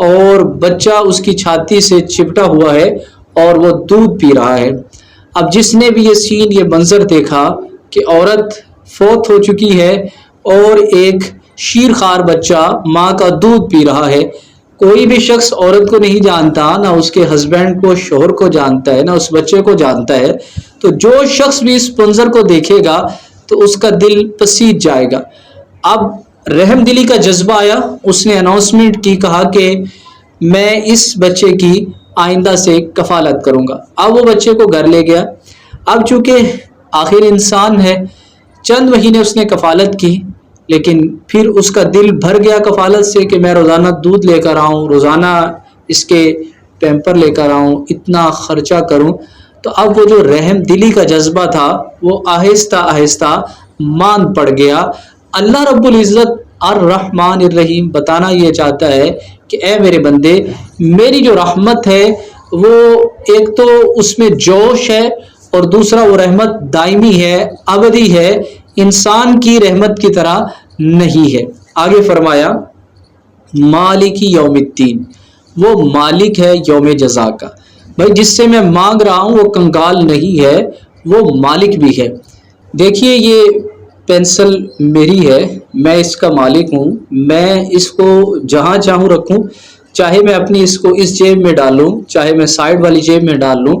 اور بچہ اس کی چھاتی سے چپٹا ہوا ہے اور وہ دودھ پی رہا ہے۔ اب جس نے بھی یہ سین، یہ منظر دیکھا کہ عورت فوت ہو چکی ہے اور ایک شیرخوار بچہ ماں کا دودھ پی رہا ہے، کوئی بھی شخص عورت کو نہیں جانتا، نہ اس کے ہسبینڈ کو، شوہر کو جانتا ہے، نہ اس بچے کو جانتا ہے، تو جو شخص بھی اس منظر کو دیکھے گا تو اس کا دل پسیج جائے گا۔ اب رحم دلی کا جذبہ آیا، اس نے اناؤنسمنٹ کی، کہا کہ میں اس بچے کی آئندہ سے کفالت کروں گا۔ اب وہ بچے کو گھر لے گیا۔ اب چونکہ آخر انسان ہے، چند مہینے اس نے کفالت کی، لیکن پھر اس کا دل بھر گیا کفالت سے کہ میں روزانہ دودھ لے کر آؤں، روزانہ اس کے پیمپر لے کر آؤں، اتنا خرچہ کروں۔ تو اب وہ جو رحم دلی کا جذبہ تھا وہ آہستہ آہستہ مان پڑ گیا۔ اللہ رب العزت الرحمن الرحیم بتانا یہ چاہتا ہے کہ اے میرے بندے، میری جو رحمت ہے وہ ایک تو اس میں جوش ہے، اور دوسرا وہ رحمت دائمی ہے، ابدی ہے، انسان کی رحمت کی طرح نہیں ہے۔ آگے فرمایا مالک یوم الدین، وہ مالک ہے یوم جزا کا۔ بھائی جس سے میں مانگ رہا ہوں وہ کنگال نہیں ہے، وہ مالک بھی ہے۔ دیکھیے یہ پینسل میری ہے، میں اس کا مالک ہوں، میں اس کو جہاں چاہوں رکھوں، چاہے میں اپنی اس کو اس جیب میں ڈالوں، چاہے میں سائڈ والی جیب میں ڈال لوں،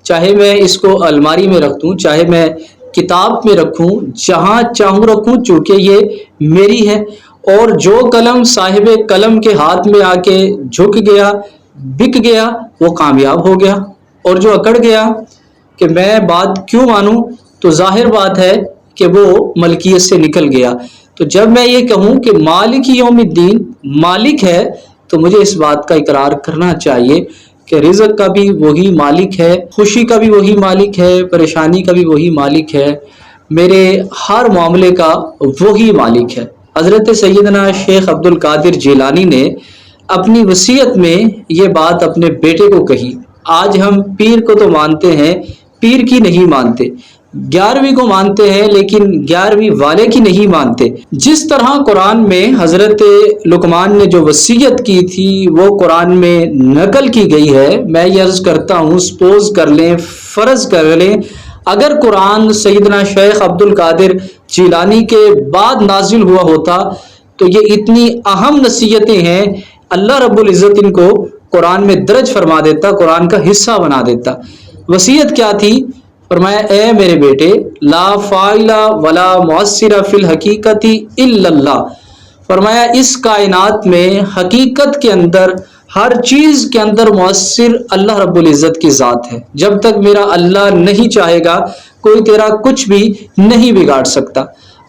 چاہے میں اس کو الماری میں رکھ دوں، چاہے میں کتاب میں رکھوں، جہاں چاہوں رکھوں، چونکہ یہ میری ہے۔ اور جو قلم صاحب قلم کے ہاتھ میں آ کے جھک گیا، بک گیا، وہ کامیاب ہو گیا، اور جو اکڑ گیا کہ میں بات کیوں مانوں، تو ظاہر بات ہے کہ وہ ملکیت سے نکل گیا۔ تو جب میں یہ کہوں کہ مالک یوم الدین مالک ہے، تو مجھے اس بات کا اقرار کرنا چاہیے کہ رزق کا بھی وہی مالک ہے، خوشی کا بھی وہی مالک ہے، پریشانی کا بھی وہی مالک ہے، میرے ہر معاملے کا وہی مالک ہے۔ حضرت سیدنا شیخ عبد القادر جیلانی نے اپنی وصیت میں یہ بات اپنے بیٹے کو کہی۔ آج ہم پیر کو تو مانتے ہیں، پیر کی نہیں مانتے، 11ویں کو مانتے ہیں لیکن 11ویں والے کی نہیں مانتے۔ جس طرح قرآن میں حضرت لقمان نے جو وصیت کی تھی وہ قرآن میں نقل کی گئی ہے، میں یہ عرض کرتا ہوں، سپوز کر لیں، فرض کر لیں، اگر قرآن سیدنا شیخ عبد القادر جیلانی کے بعد نازل ہوا ہوتا تو یہ اتنی اہم نصیحتیں ہیں، اللہ رب العزت ان کو قرآن میں درج فرما دیتا، قرآن کا حصہ بنا دیتا۔ وصیت کیا تھی؟ فرمایا اے میرے بیٹے، لا فاعل ولا مؤثر فی الحقیقت الا اللہ، فرمایا اس کائنات میں حقیقت کے اندر ہر چیز کے اندر مؤثر اللہ رب العزت کی ذات ہے۔ جب تک میرا اللہ نہیں چاہے گا کوئی تیرا کچھ بھی نہیں بگاڑ سکتا۔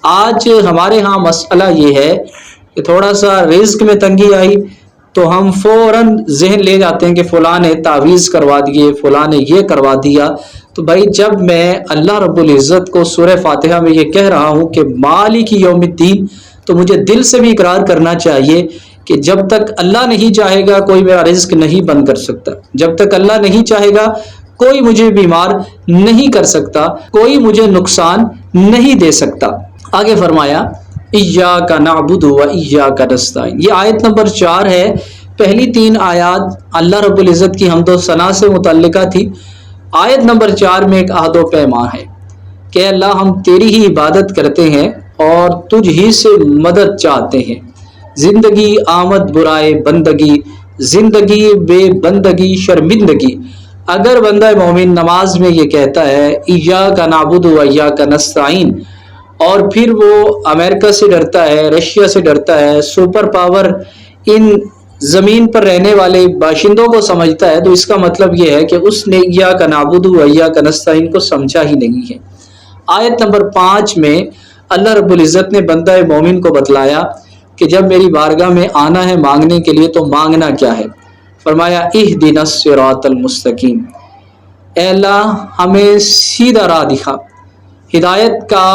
آج ہمارے ہاں مسئلہ یہ ہے کہ تھوڑا سا رزق میں تنگی آئی تو ہم فوراً ذہن لے جاتے ہیں کہ فلاں نے تعویذ کروا دیے، فلاں نے یہ کروا دیا۔ تو بھائی جب میں اللہ رب العزت کو سورہ فاتحہ میں یہ کہہ رہا ہوں کہ مالک یوم الدین، تو مجھے دل سے بھی اقرار کرنا چاہیے کہ جب تک اللہ نہیں چاہے گا کوئی میرا رزق نہیں بند کر سکتا، جب تک اللہ نہیں چاہے گا کوئی مجھے بیمار نہیں کر سکتا، کوئی مجھے نقصان نہیں دے سکتا۔ آگے فرمایا ایاک نعبد و ایاک نستعین، یہ آیت نمبر 4 ہے۔ پہلی 3 آیات اللہ رب العزت کی حمد و ثنا سے متعلقہ تھی۔ آیت نمبر 4 میں ایک عہد و پیمان ہے کہ اللہ ہم تیری ہی عبادت کرتے ہیں اور تجھ ہی سے مدد چاہتے ہیں۔ زندگی آمد برائے بندگی، زندگی بے بندگی شرمندگی۔ اگر بندہ مومن نماز میں یہ کہتا ہے ایاک نعبد و ایاک نستعین، اور پھر وہ امریکہ سے ڈرتا ہے، رشیا سے ڈرتا ہے، سپر پاور ان زمین پر رہنے والے باشندوں کو سمجھتا ہے، تو اس کا مطلب یہ ہے کہ اس نے ایاک نعبد و ایاک نستعین کو سمجھا ہی نہیں ہے۔ آیت نمبر 5 میں اللہ رب العزت نے بندہ مومن کو بتلایا کہ جب میری بارگاہ میں آنا ہے مانگنے کے لیے تو مانگنا کیا ہے۔ فرمایا اہدنا الصراط المستقیم، اے اللہ ہمیں سیدھا راہ دکھا۔ ہدایت کا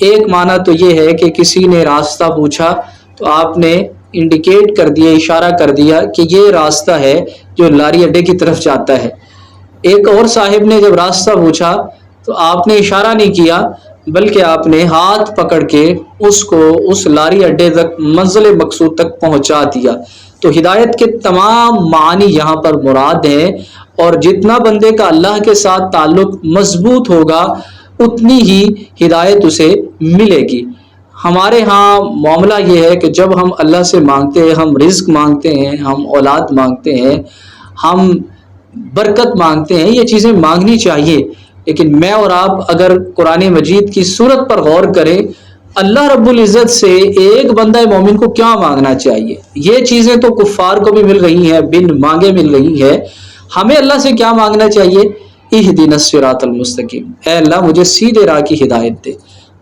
ایک معنی تو یہ ہے کہ کسی نے راستہ پوچھا تو آپ نے انڈیکیٹ کر دیا، اشارہ کر دیا کہ یہ راستہ ہے جو لاری اڈے کی طرف جاتا ہے۔ ایک اور صاحب نے جب راستہ پوچھا تو آپ نے اشارہ نہیں کیا بلکہ آپ نے ہاتھ پکڑ کے اس کو اس لاری اڈے تک، منزل مقصود تک پہنچا دیا۔ تو ہدایت کے تمام معنی یہاں پر مراد ہیں، اور جتنا بندے کا اللہ کے ساتھ تعلق مضبوط ہوگا اتنی ہی ہدایت اسے ملے گی۔ ہمارے ہاں معاملہ یہ ہے کہ جب ہم اللہ سے مانگتے ہیں، ہم رزق مانگتے ہیں، ہم اولاد مانگتے ہیں، ہم برکت مانگتے ہیں، یہ چیزیں مانگنی چاہیے، لیکن میں اور آپ اگر قرآن مجید کی صورت پر غور کریں، اللہ رب العزت سے ایک بندہ مومن کو کیا مانگنا چاہیے؟ یہ چیزیں تو کفار کو بھی مل رہی ہیں، بن مانگے مل رہی ہے۔ ہمیں اللہ سے کیا مانگنا چاہیے؟ اہدنا الصراط المستقیم، اے اللہ مجھے سیدھے راہ کی ہدایت دے۔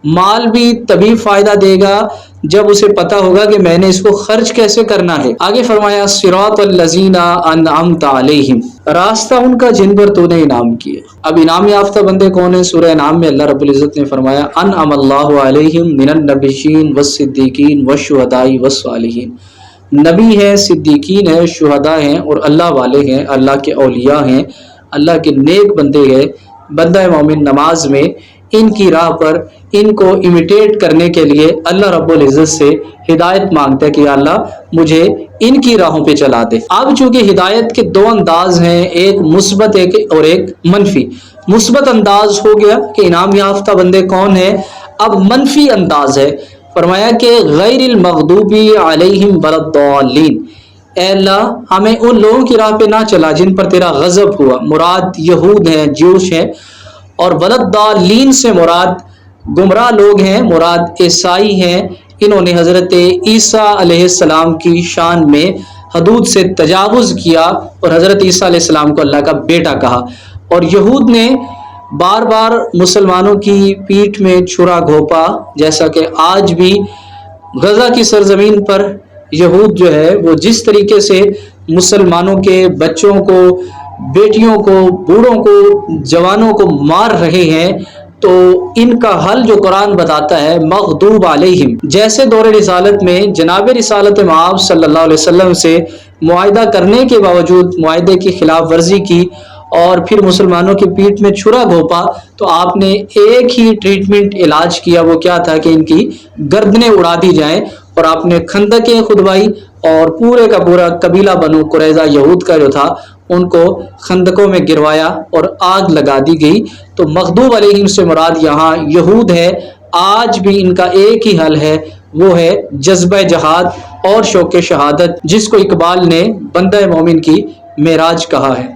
مال بھی تبھی فائدہ دے گا جب اسے پتا ہوگا کہ میں نے اس کو خرچ کیسے کرنا ہے۔ آگے فرمایا صراط الذین انعمت علیہم، راستہ ان کا جن پر تو نے انعام کیا۔ اب انعام یافتہ بندے کون ہیں؟ سورہ انعام میں اللہ رب العزت نے فرمایا انعم اللہ علیہم من النبیین والصدیقین والشہداء والصالحین، نبی ہیں، صدیقین ہیں، شہداء ہیں، اور اللہ والے ہیں، اللہ کے اولیاء ہیں، اللہ کے نیک بندے ہیں۔ بندہ مومن نماز میں ان کی راہ پر ان کو امیٹیٹ کرنے کے لیے اللہ رب العزت سے ہدایت مانگتا ہے کہ یا اللہ مجھے ان کی راہوں پہ چلا دے۔ اب چونکہ ہدایت کے دو انداز ہیں، ایک مثبت اور ایک منفی۔ مثبت انداز ہو گیا کہ انعام یافتہ بندے کون ہیں، اب منفی انداز ہے، فرمایا کہ غیر المغضوب علیہم ولا الضالین، اے اللہ ہمیں ان لوگوں کی راہ پہ نہ چلا جن پر تیرا غضب ہوا، مراد یہود ہیں، جیوش ہیں، اور ولا الضالین سے مراد گمراہ لوگ ہیں، مراد عیسائی ہیں، انہوں نے حضرت عیسیٰ علیہ السلام کی شان میں حدود سے تجاوز کیا اور حضرت عیسیٰ علیہ السلام کو اللہ کا بیٹا کہا۔ اور یہود نے بار بار مسلمانوں کی پیٹھ میں چھرا گھونپا، جیسا کہ آج بھی غزہ کی سرزمین پر یہود جو ہے وہ جس طریقے سے مسلمانوں کے بچوں کو، بیٹیوں کو، بوڑھوں کو، جوانوں کو مار رہے ہیں، تو ان کا حل جو قرآن بتاتا ہے مغضوب علیہم، جیسے دور رسالت میں جناب رسالت مآب صلی اللہ علیہ وسلم سے معاہدہ کرنے کے باوجود معاہدے کی خلاف ورزی کی اور پھر مسلمانوں کی پیٹھ میں چھرا گھونپا، تو آپ نے ایک ہی ٹریٹمنٹ علاج کیا، وہ کیا تھا کہ ان کی گردنیں اڑا دی جائیں، اور آپ نے خندقیں کھدوائی اور پورے کا پورا قبیلہ بنو قریظہ یہود کا جو تھا ان کو خندقوں میں گروایا اور آگ لگا دی گئی۔ تو مغضوب علیہم سے مراد یہاں یہود ہے۔ آج بھی ان کا ایک ہی حل ہے، وہ ہے جذبہ جہاد اور شوق شہادت، جس کو اقبال نے بندہ مومن کی معراج کہا ہے۔